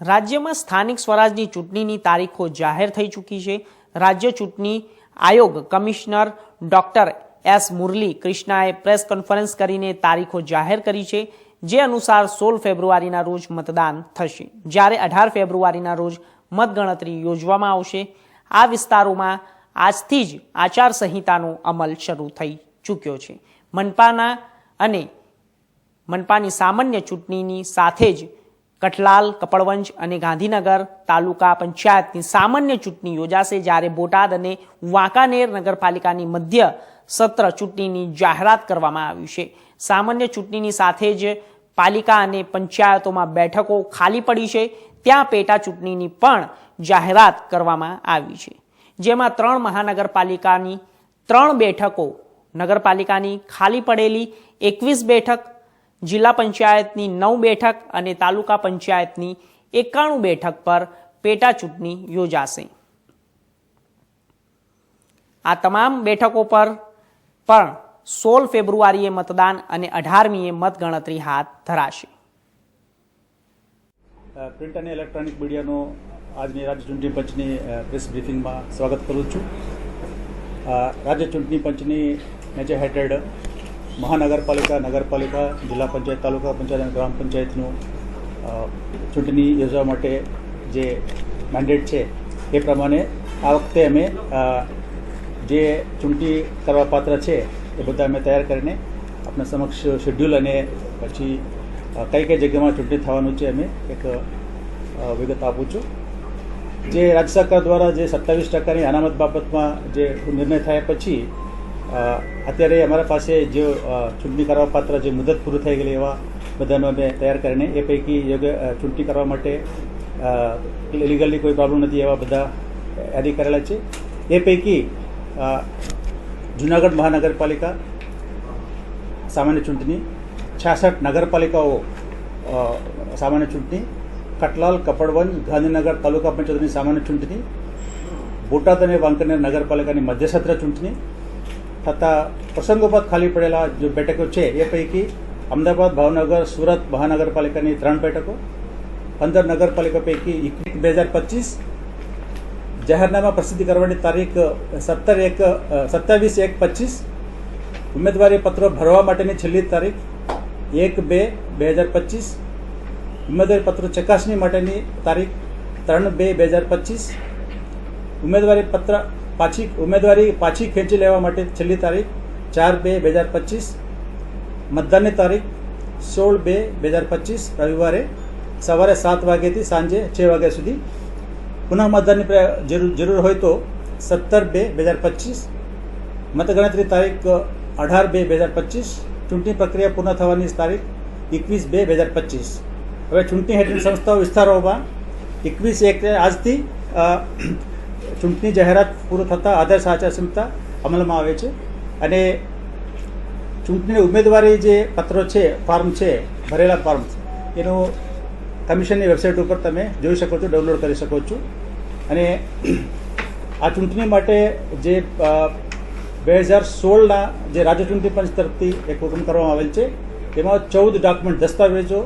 રાજ્યમાં સ્થાનિક સ્વરાજની ચૂંટણીની તારીખો જાહેર થઈ ચૂકી છે। રાજ્ય ચૂંટણી આયોગ કમિશનર ડોક્ટર એસ મુરલી કૃષ્ણાએ પ્રેસ કોન્ફરન્સ કરીને તારીખો જાહેર કરી છે, જે અનુસાર 16 ફેબ્રુઆરીના રોજ મતદાન થશે, જ્યારે 18 ફેબ્રુઆરીના રોજ મતગણતરી યોજવામાં આવશે। આ વિસ્તારોમાં આજથી જ આચારસંહિતાનો અમલ શરૂ થઈ ચૂક્યો છે। મનપાની સામાન્ય ચૂંટણીની સાથે જ કઠલાલ, કપડવંજ અને ગાંધીનગર તાલુકા પંચાયતની સામાન્ય ચૂંટણી યોજાશે, જ્યારે બોટાદ અને વાંકાનેર નગરપાલિકાની મધ્ય સત્ર ચૂંટણીની જાહેરાત કરવામાં આવી છે। સામાન્ય ચૂંટણીની સાથે જ પાલિકા અને પંચાયતોમાં બેઠકો ખાલી પડી છે, ત્યાં પેટા ચૂંટણીની પણ જાહેરાત કરવામાં આવી છે, જેમાં 3 મહાનગરપાલિકાની 3 બેઠકો, નગરપાલિકાની ખાલી પડેલી 21 બેઠક, જિલ્લા પંચાયતની 9 બેઠક અને તાલુકા પંચાયતની 91 બેઠક પર પેટા ચૂંટણી યોજાશે। આ તમામ બેઠકો પર પણ 16 ફેબ્રુઆરીએ મતદાન અને 18મીએ મતગણતરી હાથ ધરાશે। પ્રિન્ટ અને ઇલેક્ટ્રોનિક મીડિયાનો આજની રાજ્ય ચૂંટણી પંચની પ્રેસ બ્રીફિંગમાં સ્વાગત કરું છું। રાજ્ય ચૂંટણી પંચની નીચે હેઠળ મહાનગરપાલિકા, નગરપાલિકા, જિલ્લા પંચાયત, તાલુકા પંચાયત અને ગ્રામ પંચાયતનું ચૂંટણી યોજવા માટે જે મેન્ડેટ છે એ પ્રમાણે આ વખતે અમે જે ચૂંટણી કરવા પાત્ર છે એ બધા અમે તૈયાર કરીને આપણા સમક્ષ શેડ્યુલ અને પછી કઈ કઈ જગ્યામાં ચૂંટણી થવાનું છે અમે એક વિગત આપું છું। જે રાજ્ય સરકાર દ્વારા જે 27% અનામત બાબતમાં જે નિર્ણય થયા પછી અત્યારે અમારા પાસે જે ચૂંટણી કરવા પાત્ર જે મુદત પૂરી થઈ ગયેલી એવા બધાનો અમે તૈયાર કરીને એ પૈકી યોગ્ય ચૂંટણી કરવા માટે લીગલી કોઈ પ્રોબ્લેમ નથી એવા બધા યાદી કરેલા છે। એ પૈકી જૂનાગઢ મહાનગરપાલિકા સામાન્ય ચૂંટણી, 66 નગરપાલિકાઓ સામાન્ય ચૂંટણી, કઠલાલ, કપડવંજ, ગાંધીનગર તાલુકા પંચાયતની સામાન્ય ચૂંટણી, બોટાદ અને વાંકાનેર નગરપાલિકાની મધ્યસત્ર ચૂંટણી તથા પ્રસંગોપાત ખાલી પડેલા જે બેઠકો છે એ પૈકી અમદાવાદ, ભાવનગર, સુરત મહાનગરપાલિકાની 3 બેઠકો, 15 નગરપાલિકા પૈકી 2025 જાહેરનામા પ્રસિદ્ધ કરવાની તારીખ 27/1/25, ઉમેદવારી પત્રો ભરવા માટેની છેલ્લી તારીખ 1/2/2025, ઉમેદવારી પત્રો ચકાસણી માટેની તારીખ 3/2/2025, ઉમેદવારી પાછી ખેંચી લેવા માટે છેલ્લી તારીખ 4/2/2025, મતદાનની તારીખ 16/2/2025 રવિવારે સવારે 7 વાગ્યાથી સાંજે 6 વાગ્યા સુધી, પુનઃ મતદાનની જરૂર હોય તો 17/2/2025, મતગણતરી તારીખ 18/2/2025, ચૂંટણી પ્રક્રિયા પૂર્ણ થવાની તારીખ 21/2/2025। હવે ચૂંટણી હેઠળની સંસ્થાઓ વિસ્તારોમાં 21/1 આજથી ચૂંટણી જાહેરાત પૂરું થતાં આદર્શ આચારસંહિતા અમલમાં આવે છે અને ચૂંટણીની ઉમેદવારી જે પત્રો છે, ફોર્મ છે, ભરેલા ફોર્મ એનું કમિશનની વેબસાઇટ ઉપર તમે જોઈ શકો છો, ડાઉનલોડ કરી શકો છો। અને આ ચૂંટણી માટે જે 2016ના જે રાજ્ય ચૂંટણી પંચ તરફથી એક હુકમ કરવામાં આવેલ છે, એમાં 14 ડોક્યુમેન્ટ દસ્તાવેજો